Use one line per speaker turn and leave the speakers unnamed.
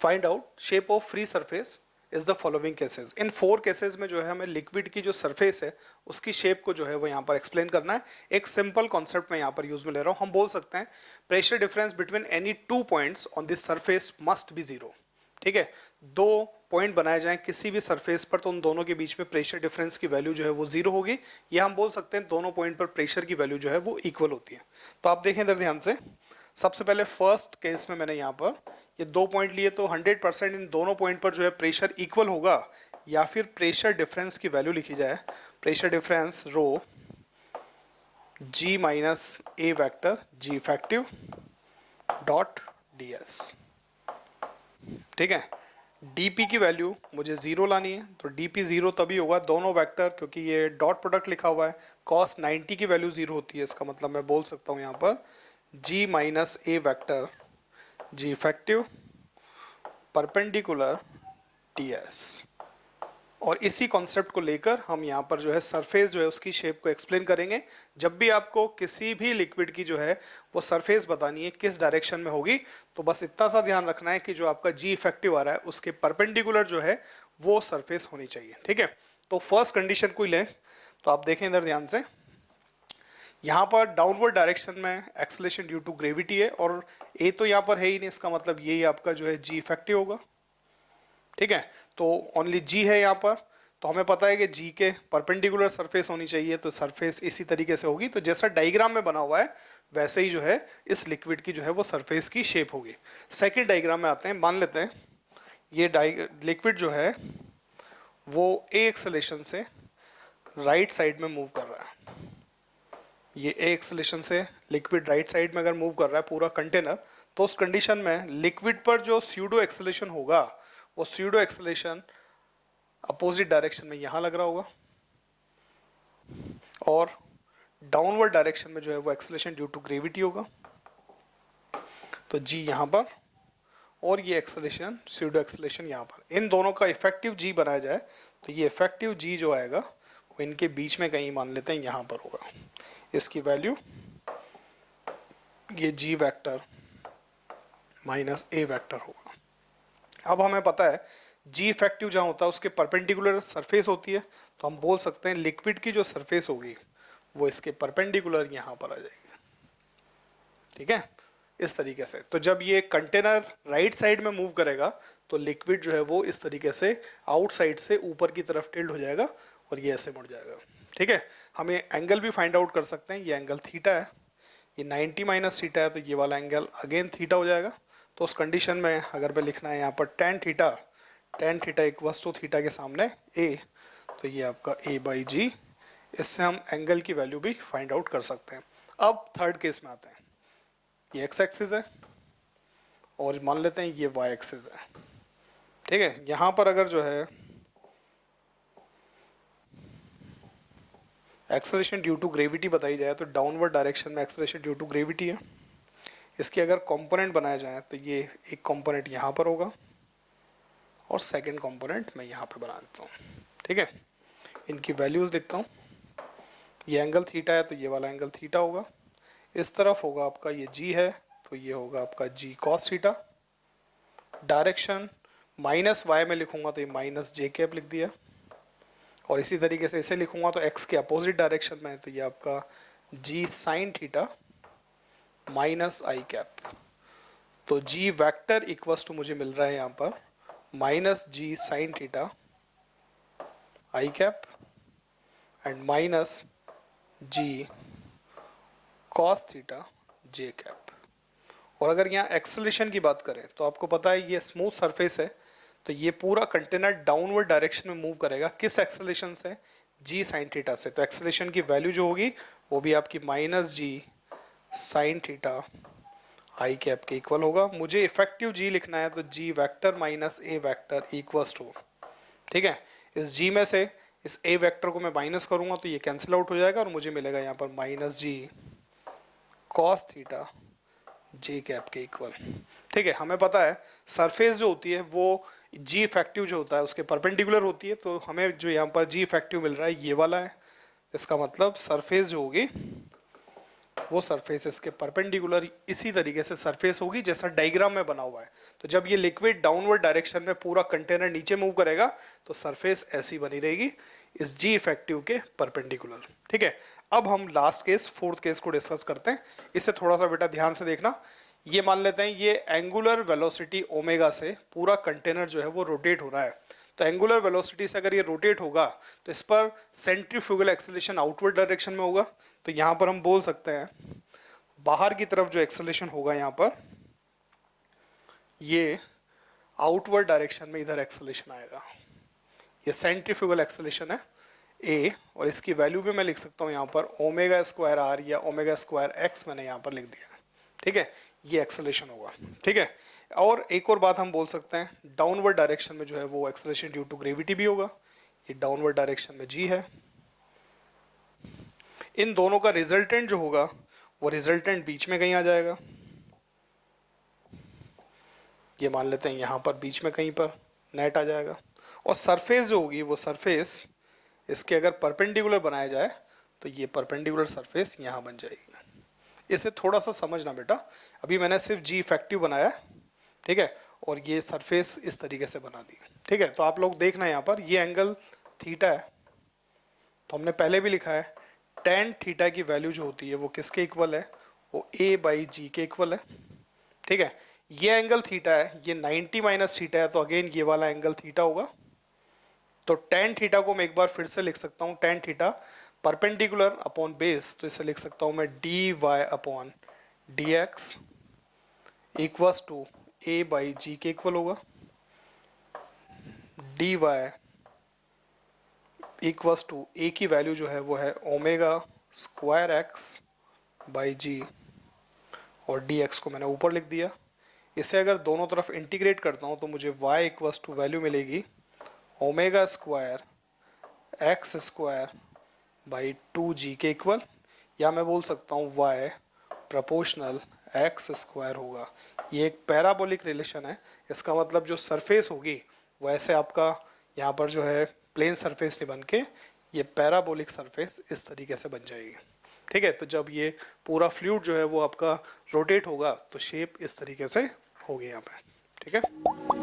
Find out shape of free surface is the following cases. In 4 cases में जो है हमें लिक्विड की जो सरफेस है उसकी शेप को जो है वो यहाँ पर एक्सप्लेन करना है। एक सिंपल कॉन्सेप्ट मैं यहाँ पर यूज में ले रहा हूँ। हम बोल सकते हैं pressure difference between any 2 points on this surface must be 0। ठीक है, 2 पॉइंट बनाए जाएं किसी भी सरफेस पर तो उन दोनों के बीच में प्रेशर डिफरेंस की वैल्यू जो है वो 0 होगी, या हम बोल सकते हैं दोनों पॉइंट पर प्रेशर की वैल्यू जो है वो इक्वल होती है। तो आप देखें इधर ध्यान से, सबसे पहले फर्स्ट केस में मैंने यहाँ पर ये 2 पॉइंट लिए तो 100% इन दोनों पॉइंट पर जो है प्रेशर इक्वल होगा, या फिर प्रेशर डिफरेंस की वैल्यू लिखी जाए pressure difference rho G minus a vector G effective dot ds। ठीक है, dp की वैल्यू मुझे 0 लानी है, तो dp 0 तभी होगा दोनों वेक्टर, क्योंकि ये डॉट प्रोडक्ट लिखा हुआ है। cos 90 की वैल्यू 0 होती है, इसका मतलब मैं बोल सकता हूँ यहाँ पर G minus a vector G effective perpendicular ds। और इसी कॉन्सेप्ट को लेकर हम यहाँ पर जो है सरफेस जो है उसकी शेप को एक्सप्लेन करेंगे। जब भी आपको किसी भी लिक्विड की जो है वो सरफेस बतानी है किस डायरेक्शन में होगी, तो बस इतना सा ध्यान रखना है कि जो आपका G इफेक्टिव आ रहा है उसके परपेंडिकुलर जो है वो सरफेस होनी चाहिए। ठीक है, तो फर्स्ट कंडीशन को लें तो आप देखें इधर ध्यान से, यहाँ पर डाउनवर्ड डायरेक्शन में एक्सेलरेशन ड्यू टू ग्रेविटी है, और ए तो यहाँ पर है ही नहीं, इसका मतलब यही आपका जो है G इफेक्टिव होगा। ठीक है, तो ओनली G है यहाँ पर, तो हमें पता है कि G के परपेंडिकुलर सरफेस होनी चाहिए, तो सरफेस इसी तरीके से होगी। तो जैसा डायग्राम में बना हुआ है वैसे ही जो है इस लिक्विड की जो है वो सरफेस की शेप होगी। सेकेंड डायग्राम में आते हैं, मान लेते हैं ये लिक्विड जो है वो ए एक्सेलरेशन से राइट साइड में मूव कर रहा है। ये ए एक्सेलरेशन से लिक्विड राइट साइड में अगर मूव कर रहा है पूरा कंटेनर, तो उस कंडीशन में लिक्विड पर जो स्यूडो एक्सेलरेशन होगा वो स्यूडो एक्सेलरेशन अपोजिट डायरेक्शन में यहाँ लग रहा होगा, और डाउनवर्ड डायरेक्शन में जो है वो एक्सेलरेशन ड्यू टू ग्रेविटी होगा। तो G यहाँ पर और ये एक्सेलरेशन स्यूडो एक्सेलरेशन यहाँ पर, इन दोनों का इफेक्टिव G बनाया जाए तो ये इफेक्टिव G जो आएगा वो इनके बीच में कहीं मान लेते हैं यहाँ पर होगा। इसकी वैल्यू ये G vector minus a vector होगा। अब हमें पता है G इफेक्टिव जहाँ होता है उसके परपेंडिकुलर सरफेस होती है, तो हम बोल सकते हैं लिक्विड की जो सरफेस होगी वो इसके परपेंडिकुलर यहाँ पर आ जाएगी। ठीक है, इस तरीके से। तो जब ये कंटेनर राइट साइड में मूव करेगा तो लिक्विड जो है वो इस तरीके से आउटसाइड से ऊपर की तरफ टिल्ट हो जाएगा और ये ऐसे मुड़ जाएगा। ठीक है, हम ये एंगल भी फाइंड आउट कर सकते हैं। ये एंगल थीटा है, ये 90 माइनस थीटा है, तो ये वाला एंगल अगेन थीटा हो जाएगा। तो उस कंडीशन में अगर मैं लिखना है यहाँ पर tan theta equals to theta के सामने ए, तो ये आपका ए बाई जी। इससे हम एंगल की वैल्यू भी फाइंड आउट कर सकते हैं। अब थर्ड केस में आते हैं, ये एक्स एक्सिस है और मान लेते हैं ये वाई एक्सिस है। ठीक है, यहाँ पर अगर जो है एक्सेलरेशन ड्यू टू ग्रेविटी बताई जाए तो डाउनवर्ड डायरेक्शन में एक्सेलरेशन ड्यू टू ग्रेविटी है। इसके अगर कंपोनेंट बनाया जाए तो ये एक कंपोनेंट यहाँ पर होगा और सेकंड कंपोनेंट मैं यहाँ पे बना देता हूँ। ठीक है, इनकी वैल्यूज़ लिखता हूँ। ये एंगल थीटा है तो ये वाला एंगल थीटा होगा। इस तरफ होगा आपका ये G है तो ये होगा आपका G cos theta. Direction minus y में लिखूंगा तो ये माइनस जे कैप लिख दिया, और इसी तरीके से इसे लिखूंगा तो x के अपोजिट डायरेक्शन में है तो ये आपका G साइन थीटा माइनस आई कैप। तो G वेक्टर इक्वल्स टू मुझे मिल रहा है यहाँ पर minus G sine theta i cap and minus G cos theta J cap. और अगर यहाँ एक्सेलरेशन की बात करें तो आपको पता है ये स्मूथ सरफेस है, तो ये पूरा कंटेनर डाउनवर्ड डायरेक्शन में मूव करेगा। किस एक्सेलरेशन से? G साइन थीटा से। तो एक्सेलरेशन की वैल्यू जो होगी वो भी आपकी minus G sine theta i cap के इक्वल होगा। मुझे इफेक्टिव G लिखना है तो G vector minus a vector equals to, ठीक है, इस G में से इस ए वेक्टर को मैं माइनस करूंगा तो ये कैंसिल आउट हो जाएगा और मुझे मिलेगा यहाँ पर माइनस G कॉस थीटा जे कैप के इक्वल। ठीक है, हमें पता है सरफेस जो होती है वो G इफेक्टिव जो होता है उसके परपेंडिकुलर होती है, तो हमें जो यहाँ पर G इफेक्टिव मिल रहा है ये वाला है। इसका मतलब सरफेस जो होगी वो सरफेस इसके परपेंडिकुलर इसी तरीके से सरफेस होगी जैसा डायग्राम में बना हुआ है। तो जब ये लिक्विड डाउनवर्ड डायरेक्शन में पूरा कंटेनर नीचे मूव करेगा तो सरफेस ऐसी बनी रहेगी इस जी इफेक्टिव के परपेंडिकुलर। ठीक है, अब हम लास्ट केस फोर्थ केस को डिस्कस करते हैं। इसे थोड़ा सा बेटा ध्यान से देखना। ये मान लेते हैं ये एंगुलर वेलोसिटी ओमेगा से पूरा कंटेनर जो है वो रोटेट हो रहा है। तो एंगुलर वेलोसिटी से अगर ये रोटेट होगा तो इस पर सेंट्रीफ्यूगल एक्सेलरेशन आउटवर्ड डायरेक्शन में होगा। तो यहाँ पर हम बोल सकते हैं बाहर की तरफ जो एक्सेलरेशन होगा यहाँ पर ये आउटवर्ड डायरेक्शन में इधर एक्सेलरेशन आएगा। ये सेंट्रीफ्यूगल एक्सेलरेशन है ए, और इसकी वैल्यू भी मैं लिख सकता हूँ यहाँ पर ओमेगा स्क्वायर आर या ओमेगा स्क्वायर एक्स मैंने यहाँ पर लिख दिया। ठीक है, ये एक्सेलरेशन होगा। ठीक है, और एक और बात हम बोल सकते हैं डाउनवर्ड डायरेक्शन में जो है वो एक्सेलरेशन ड्यू टू ग्रेविटी भी होगा। ये डाउनवर्ड डायरेक्शन में जी है। इन दोनों का रिजल्टेंट जो होगा वो रिजल्टेंट बीच में कहीं आ जाएगा। ये मान लेते हैं यहाँ पर बीच में कहीं पर नेट आ जाएगा। और सरफेस जो होगी वो सरफेस इसके अगर परपेंडिकुलर बनाया जाए तो ये परपेंडिकुलर सरफेस यहाँ बन जाएगी। इसे थोड़ा सा समझना बेटा, अभी मैंने सिर्फ जी इफेक्टिव बनाया है। ठीक है, और ये सरफेस इस तरीके से बना दी। ठीक है, तो आप लोग देखना यहाँ पर ये एंगल थीटा है। तो हमने पहले भी लिखा है टेन थीटा की वैल्यू जो होती है वो किसके इक्वल है, वो ए बाई जी के इक्वल है। ठीक है, ये एंगल थीटा है, ये 90 माइनस थीटा है, तो अगेन ये वाला एंगल थीटा होगा। तो टेन थीटा को मैं एक बार फिर से लिख सकता हूँ tan theta perpendicular upon base, तो इसे लिख सकता हूँ मैं d y upon d x equals to a by g के इक्वल होगा। D y equals to a की वैल्यू जो है वो है omega square x by g, और डी एक्स को मैंने ऊपर लिख दिया। इसे अगर दोनों तरफ इंटीग्रेट करता हूँ तो मुझे y इक्वल्स टू वैल्यू मिलेगी omega square x square by 2g के इक्वल, या मैं बोल सकता हूँ y प्रोपोर्शनल एक्स स्क्वायर होगा। ये एक पैराबोलिक रिलेशन है। इसका मतलब जो सरफेस होगी वो ऐसे आपका यहाँ पर जो है प्लेन सरफेस नहीं बन के ये पैराबोलिक सरफेस इस तरीके से बन जाएगी। ठीक है, तो जब ये पूरा फ्लूइड जो है वो आपका रोटेट होगा तो शेप इस तरीके से होगी यहाँ पे। ठीक है।